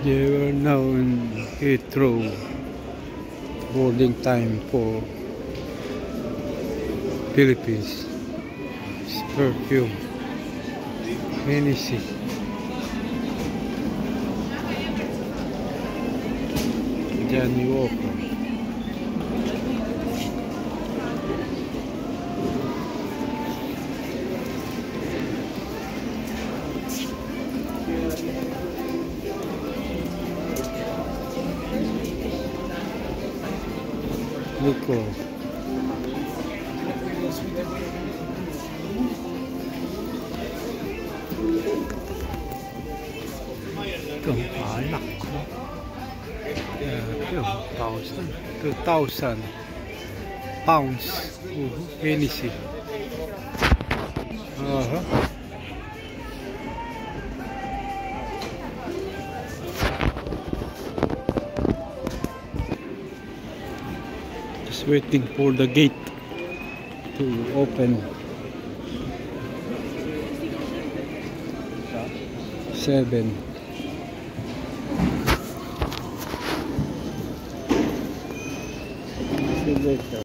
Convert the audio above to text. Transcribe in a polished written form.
They were now in Heathrow. Boarding time for Philippines. It's perfume. Hennessy. Johnny Walker. Luko. Itong alak ko. 2,000 pounds. Hennessy. Just waiting for the gate to open. 7. See you later.